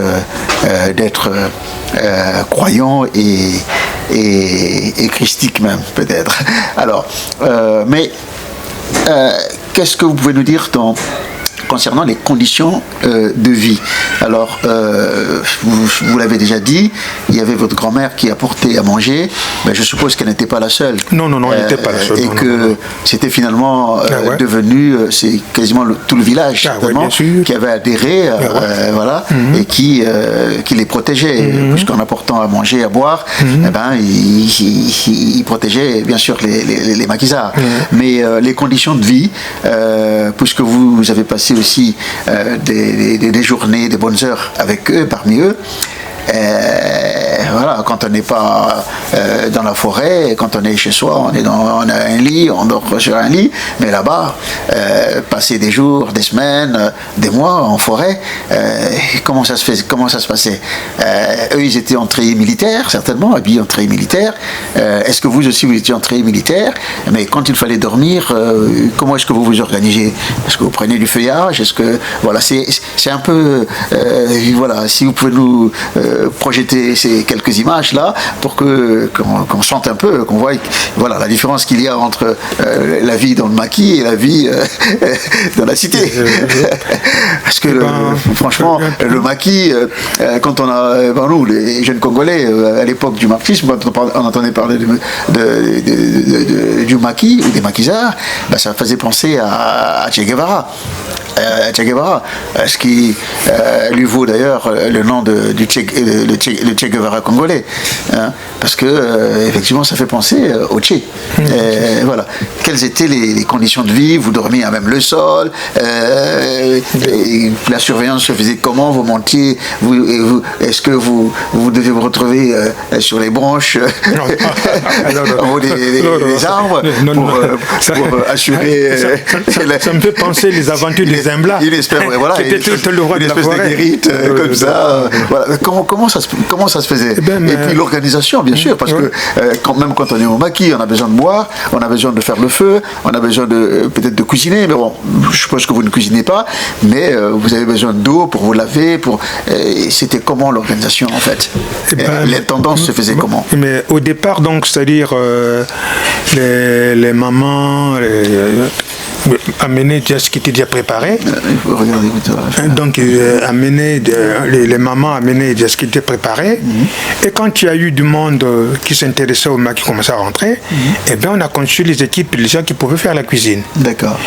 croyants et christiques même, peut-être. Alors, mais qu'est-ce que vous pouvez nous dire concernant les conditions de vie? Alors, vous l'avez déjà dit, il y avait votre grand-mère qui apportait à manger, mais je suppose qu'elle n'était pas la seule. Non, elle n'était pas la seule. Et que c'était finalement devenu, c'est quasiment tout le village qui avait adhéré, voilà, et qui les protégeait, puisqu'en apportant à manger, à boire, eh ben, il protégeait bien sûr les maquisards. Mais les conditions de vie, puisque vous avez passé aussi des journées, des bonnes heures avec eux, parmi eux. Voilà, quand on n'est pas dans la forêt, quand on est chez soi, on a un lit, on dort sur un lit, mais là-bas, passer des jours, des semaines, des mois en forêt, comment ça se passait? Eux, ils étaient en treillis militaire, certainement, habillés en treillis militaire. Est-ce que vous aussi, vous étiez en treillis militaire? Mais quand il fallait dormir, comment est-ce que vous vous organisez? Est-ce que vous prenez du feuillage? Est-ce que, voilà, c'est un peu, voilà, si vous pouvez nous projeter ces quelques images là pour qu'on sente un peu, qu'on voit voilà la différence qu'il y a entre la vie dans le maquis et la vie dans la cité. Parce que franchement, le maquis, quand on a, nous les jeunes Congolais à l'époque du marxisme, on entendait parler du maquis ou des maquisards, ben, ça faisait penser à Che Guevara. Ce qui lui vaut d'ailleurs le nom du Che Guevara congolais, hein, parce que effectivement ça fait penser au Che. Voilà. Quelles étaient les conditions de vie? Vous dormiez à même le sol, la surveillance se faisait comment? Vous montiez, est-ce que vous devez vous retrouver sur les branches en haut des arbres pour assurer ça me fait penser les aventures des Zimbla. Il espère, voilà, qui était le roi de la forêt. Une espèce de guérite comme ça. Voilà. Comment ça se faisait? Et puis l'organisation, bien sûr, parce que même quand on est au maquis, on a besoin de boire, on a besoin de faire le feu, on a besoin peut-être de cuisiner, mais bon, je suppose que vous ne cuisinez pas, mais vous avez besoin d'eau pour vous laver, c'était comment l'organisation en fait? Les tendances se faisaient comment? Mais au départ, donc, c'est-à-dire les mamans amenaient déjà ce qui était déjà préparé. Donc, les mamans amenaient déjà ce qui était préparé. Et quand il y a eu du monde qui s'intéressait au maquis, qui commençait à rentrer, eh bien, on a conçu les équipes, les gens qui pouvaient faire la cuisine. D'accord.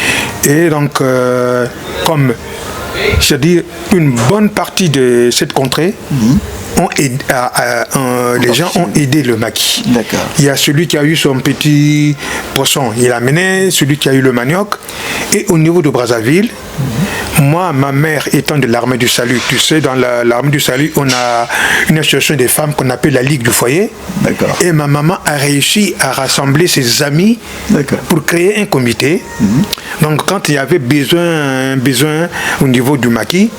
Et donc, comme je dis, une bonne partie de cette contrée, les gens ont aidé le maquis. D'accord. Il y a celui qui a eu son petit poisson, il a amené, celui qui a eu le manioc. Et au niveau de Brazzaville, moi, ma mère étant de l'armée du salut, tu sais, dans l'armée du salut, on a une association des femmes qu'on appelle la Ligue du foyer. D'accord. Et ma maman a réussi à rassembler ses amis pour créer un comité. Donc, quand il y avait besoin au niveau du maquis,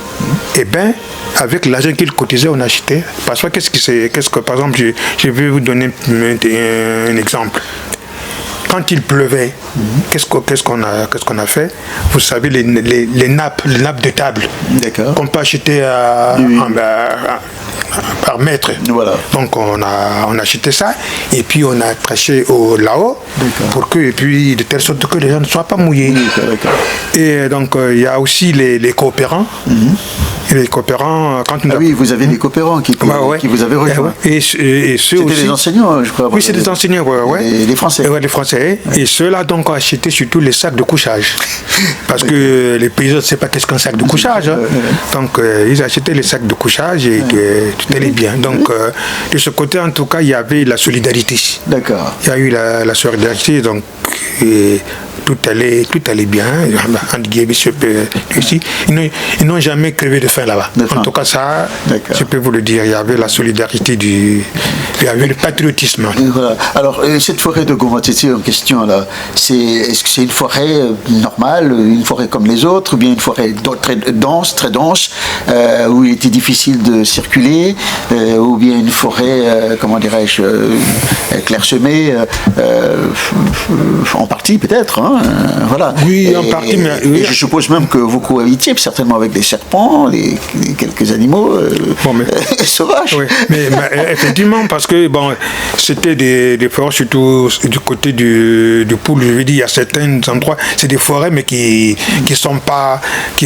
eh bien, avec l'argent qu'il cotisait, on achetait. Parce que, par exemple, je vais vous donner un exemple. Quand il pleuvait, qu'est-ce qu'on a fait? Vous savez, les nappes de table qu'on peut acheter par mètre. Voilà. Donc on a acheté ça et puis on a traché là-haut et puis de telle sorte que les gens ne soient pas mouillés. Et donc il y a aussi les coopérants. Et les coopérants, vous avez des coopérants qui vous avaient rejoint. Et ceux c'était aussi. Des enseignants, je crois. Oui, c'est des enseignants, Les Français. Les Français. Et ceux-là donc ont acheté surtout les sacs de couchage. Parce que les paysans ne savent pas qu'est-ce qu'un sac de couchage. Donc ils achetaient les sacs de couchage et tout allait bien. Donc de ce côté, en tout cas, il y avait la solidarité. D'accord. Il y a eu la solidarité, donc tout allait bien. Ils n'ont jamais crevé de faim là-bas. En tout cas, ça, je peux vous le dire, il y avait la solidarité, il y avait le patriotisme. Voilà. Alors, cette forêt de Gomatiti en question, là, est-ce que c'est une forêt normale, une forêt comme les autres, ou bien une forêt très dense, où il était difficile de circuler, ou bien une forêt, comment dirais-je, clairsemée, en partie peut-être, hein, voilà. Oui, en partie, mais... Et je suppose même que vous cohabitiez certainement avec des serpents, quelques animaux sauvages. Oui, mais effectivement, parce que c'était des forêts, surtout du côté du Poul, je veux dire, il y a certains endroits, c'est des forêts, mais qui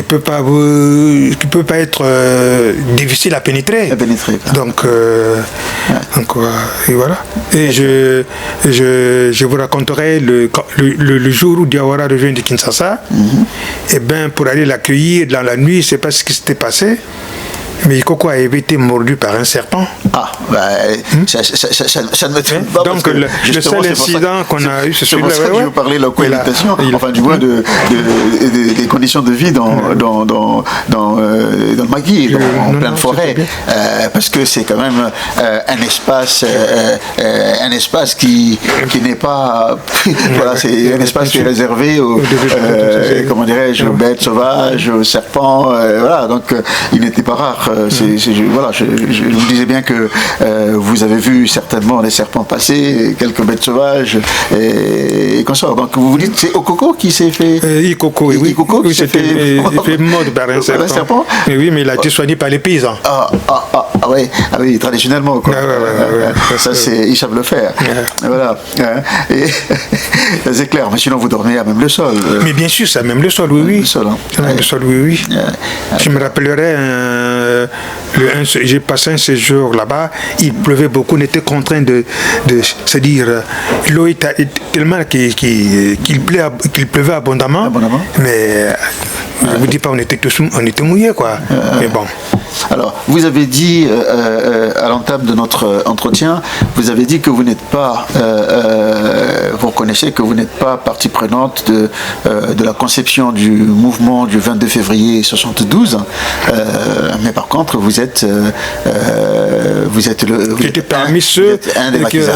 peuvent pas être difficiles à pénétrer. Donc et voilà. Et je vous raconterai le jour où Diawara revient de Kinshasa, et bien pour aller l'accueillir dans la nuit, je ne sais pas ce qui s'était passé. Mais Ikoko avait été mordu par un serpent. Ça ne me trompe pas. Donc le seul incident qu'on a eu, c'est celui-là. C'est pour ça que je veux parler de la cohabitation, enfin du moins des conditions de vie dans le maquis, en pleine forêt, parce que c'est quand même un espace qui n'est pas, voilà, c'est un espace qui est réservé aux, comment dirais-je, aux bêtes sauvages, aux serpents, voilà, donc il n'était pas rare. Voilà, je vous disais bien que vous avez vu certainement les serpents passer, quelques bêtes sauvages et comme ça. Donc vous dites c'est Okoko qui s'est fait. Ikoko, oui. Ikoko il s'est fait mort par un serpent. Oui, mais il a été soigné par les paysans. Oui, traditionnellement. Quoi. Ça, ils savent le faire. Voilà. C'est clair, mais sinon vous dormez à même le sol. Mais bien sûr, c'est à même le sol, oui. Le sol, le sol, oui. Je me rappellerai j'ai passé un séjour là-bas, il pleuvait beaucoup, on était contraint de se dire, l'eau était tellement qu'il pleuvait abondamment. Mais je ne vous dis pas, on était mouillés, quoi. Mais bon. Alors, vous avez dit, à l'entame de notre entretien, vous avez dit que vous n'êtes pas, vous reconnaissez que vous n'êtes pas partie prenante de la conception du mouvement du 22 février 72, mais par contre, vous êtes parmi ceux un des maquisards.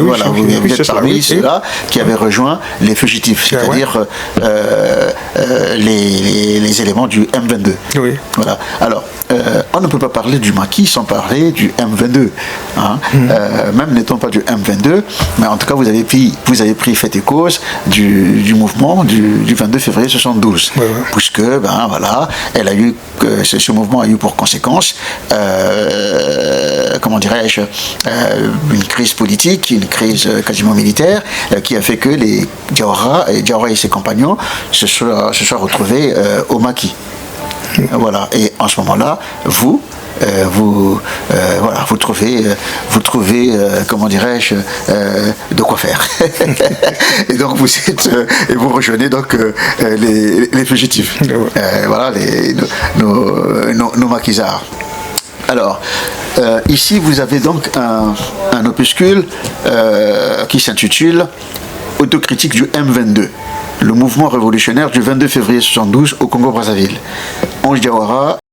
Voilà, vous êtes parmi ceux-là qui avaient rejoint les fugitifs, c'est-à-dire les éléments du M22. Oui. Voilà. Alors, on ne peut pas parler du maquis sans parler du M22. Hein. Même n'étant pas du M22, mais en tout cas, vous avez pris fait et cause du mouvement du 22 février 72. Ouais. Puisque, ben voilà, ce mouvement a eu pour conséquence, comment dirais-je, une crise politique, une crise quasiment militaire, qui a fait que les Diawara et ses compagnons se soient retrouvés au maquis. Voilà. Et en ce moment-là, vous trouvez, comment dirais-je, de quoi faire. Et donc vous rejoignez donc les fugitifs. Voilà, nos maquisards. Alors, ici vous avez donc un opuscule qui s'intitule Autocritique du M22, le mouvement révolutionnaire du 22 février 72 au Congo-Brazzaville. Ange Diawara